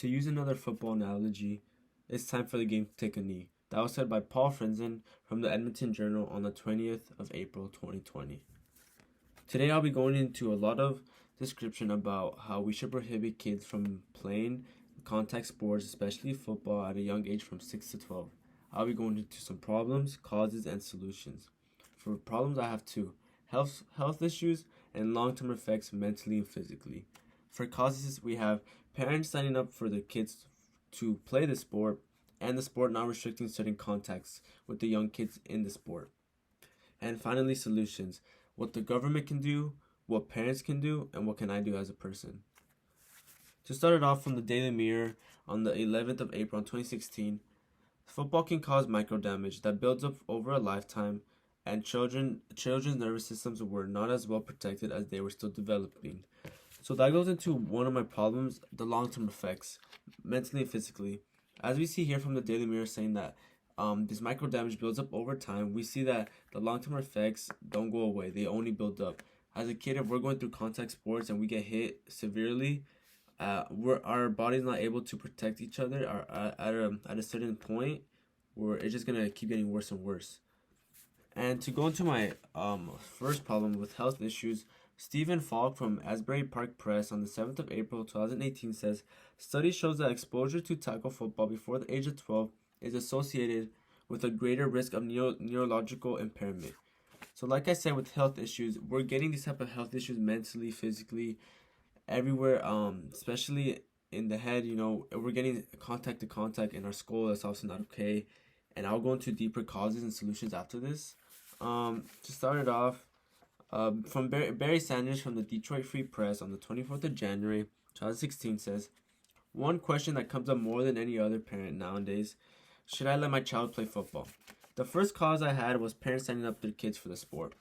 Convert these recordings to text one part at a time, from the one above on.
To use another football analogy, it's time for the game to take a knee. That was said by Paul Frenzen from the Edmonton Journal on the 20th of April 2020. Today I'll be going into a lot of description about how we should prohibit kids from playing contact sports, especially football, at a young age from 6 to 12. I'll be going into some problems, causes, and solutions. For problems, I have two: health issues and long-term effects mentally and physically. For causes, we have parents signing up for their kids to play the sport and the sport not restricting certain contacts with the young kids in the sport. And finally, solutions: what the government can do, what parents can do, and what can I do as a person. To start it off from the Daily Mirror on the 11th of April 2016, football can cause micro damage that builds up over a lifetime, and children's nervous systems were not as well protected as they were still developing. So that goes into one of my problems, the long-term effects, mentally and physically. As we see here from the Daily Mirror saying that this micro damage builds up over time, we see that the long-term effects don't go away; they only build up. As a kid, if we're going through contact sports and we get hit severely, our body's not able to protect each other. At a certain point, where it's just gonna keep getting worse and worse. And to go into my first problem with health issues, Stephen Falk from Asbury Park Press on the 7th of April 2018 says, study shows that exposure to tackle football before the age of 12 is associated with a greater risk of neurological impairment. So like I said, with health issues, we're getting these type of health issues mentally, physically, everywhere, especially in the head. We're getting contact to contact in our skull. That's also not okay. And I'll go into deeper causes and solutions after this. To start it off, from Barry Sanders from the Detroit Free Press on the 24th of January 2016 says, one question that comes up more than any other parent nowadays: should I let my child play football? The first cause I had was parents signing up their kids for the sport.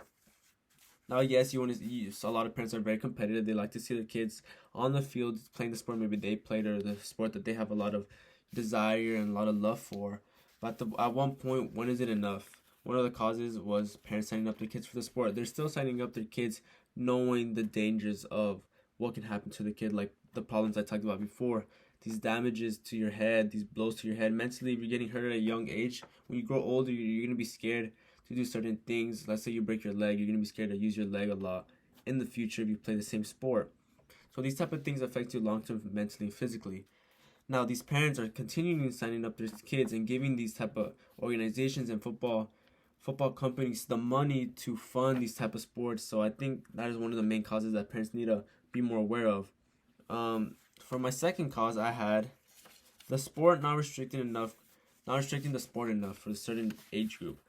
Now, yes, a lot of parents are very competitive. They like to see their kids on the field playing the sport maybe they played, or the sport that they have a lot of desire and a lot of love for. But at one point, when is it enough? One of the causes was parents signing up their kids for the sport. They're still signing up their kids knowing the dangers of what can happen to the kid, like the problems I talked about before. These damages to your head, these blows to your head. Mentally, if you're getting hurt at a young age, when you grow older, you're going to be scared to do certain things. Let's say you break your leg, you're going to be scared to use your leg a lot in the future if you play the same sport. So these type of things affect you long-term mentally and physically. Now, these parents are continuing signing up their kids and giving these type of organizations and football companies the money to fund these type of sports. So I think that is one of the main causes that parents need to be more aware of. For my second cause, I had the sport not restricting the sport enough for a certain age group.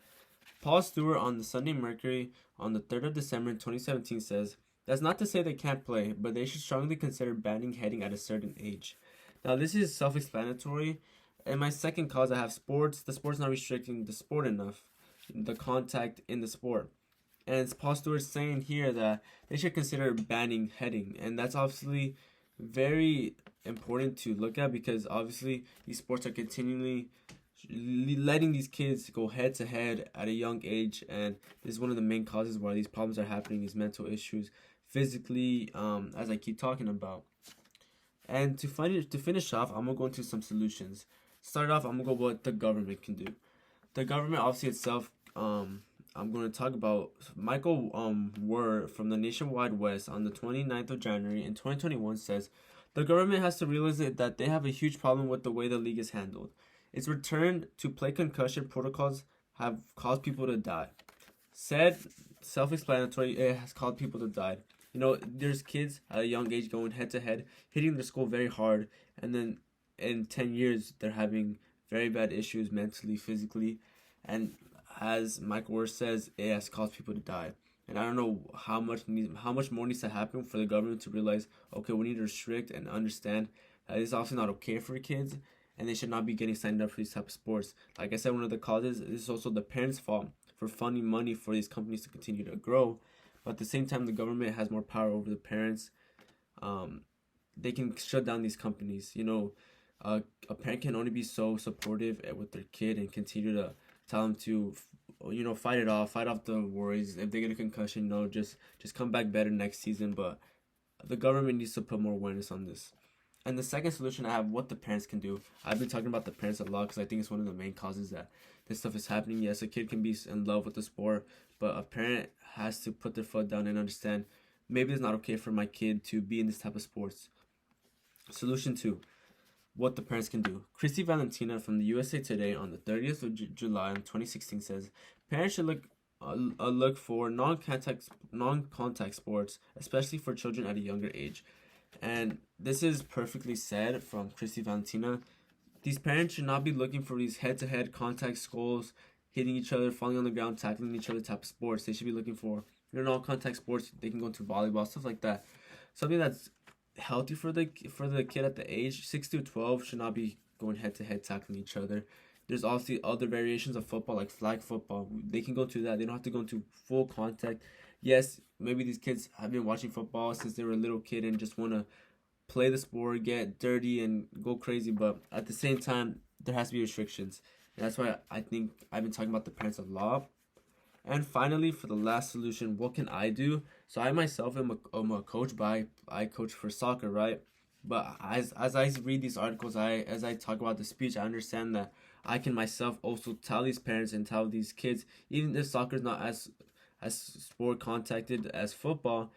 Paul Stewart on the Sunday Mercury on the 3rd of December 2017 says, that's not to say they can't play, but they should strongly consider banning heading at a certain age. Now, this is self-explanatory. In my second cause, I have sports. The sport's not restricting the sport enough, the contact in the sport. And it's Paul Stewart saying here that they should consider banning heading. And that's obviously very important to look at, because obviously these sports are continually letting these kids go head to head at a young age. And this is one of the main causes why these problems are happening, these mental issues, physically, as I keep talking about. And to finish off, I'm going to go into some solutions. Start off, I'm going to go what the government can do. The government, obviously itself, I'm going to talk about Michael Word from the Nationwide West on the 29th of January in 2021 says, the government has to realize that they have a huge problem with the way the league is handled. Its return to play concussion protocols have caused people to die. Said, self-explanatory, it has caused people to die. There's kids at a young age going head to head, hitting their skull very hard, and then in 10 years, they're having very bad issues mentally, physically, and as Michael Ward says, it has caused people to die. And I don't know how much more needs to happen for the government to realize, okay, we need to restrict and understand that it's also not okay for kids, and they should not be getting signed up for these type of sports. Like I said, one of the causes is also the parents' fault for funding money for these companies to continue to grow. But at the same time, the government has more power over the parents. They can shut down these companies. A parent can only be so supportive with their kid and continue to tell them to, fight off the worries. If they get a concussion, just come back better next season. But the government needs to put more awareness on this. And the second solution, I have what the parents can do. I've been talking about the parents a lot because I think it's one of the main causes that this stuff is happening. Yes, a kid can be in love with the sport, but a parent has to put their foot down and understand maybe it's not okay for my kid to be in this type of sports. Solution 2, what the parents can do. Christy Valentina from the USA Today on the 30th of July in 2016 says parents should look for non-contact sports, especially for children at a younger age. And this is perfectly said from Christy Valentina. These parents should not be looking for these head-to-head contact skulls, hitting each other, falling on the ground, tackling each other type of sports. They should be looking for non-contact sports. They can go into volleyball, stuff like that. Something that's healthy for the kid at the age 6 to 12 should not be going head-to-head tackling each other. There's also other variations of football like flag football. They can go to that. They don't have to go into full contact. Yes, maybe these kids have been watching football since they were a little kid and just want to play the sport, get dirty, and go crazy. But at the same time, there has to be restrictions. And that's why I think I've been talking about the parents a lot. And finally, for the last solution, what can I do? So I myself am a coach, but I coach for soccer, right? But as I read these articles, as I talk about the speech, I understand that I can myself also tell these parents and tell these kids, even if soccer is not as sport contacted as football,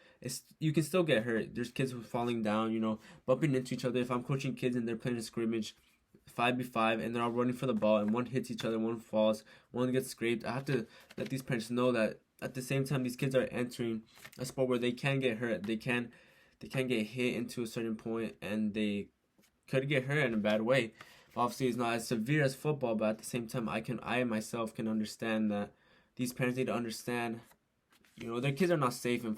you can still get hurt. There's kids who are falling down, bumping into each other. If I'm coaching kids and they're playing a scrimmage, 5v5, and they're all running for the ball, and one hits each other, one falls, one gets scraped, I have to let these parents know that at the same time these kids are entering a sport where they can get hurt. They can get hit into a certain point, and they could get hurt in a bad way. Obviously, it's not as severe as football, but at the same time, I myself can understand that these parents need to understand, their kids are not safe in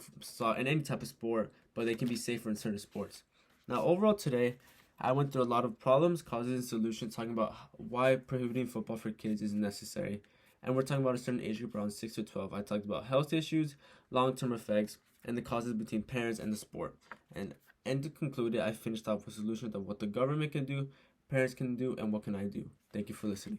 any type of sport, but they can be safer in certain sports. Now, overall today, I went through a lot of problems, causes, and solutions, talking about why prohibiting football for kids is necessary. And we're talking about a certain age group around 6 to 12. I talked about health issues, long-term effects, and the causes between parents and the sport. And to conclude it, I finished off with solutions of what the government can do, parents can do, and what can I do. Thank you for listening.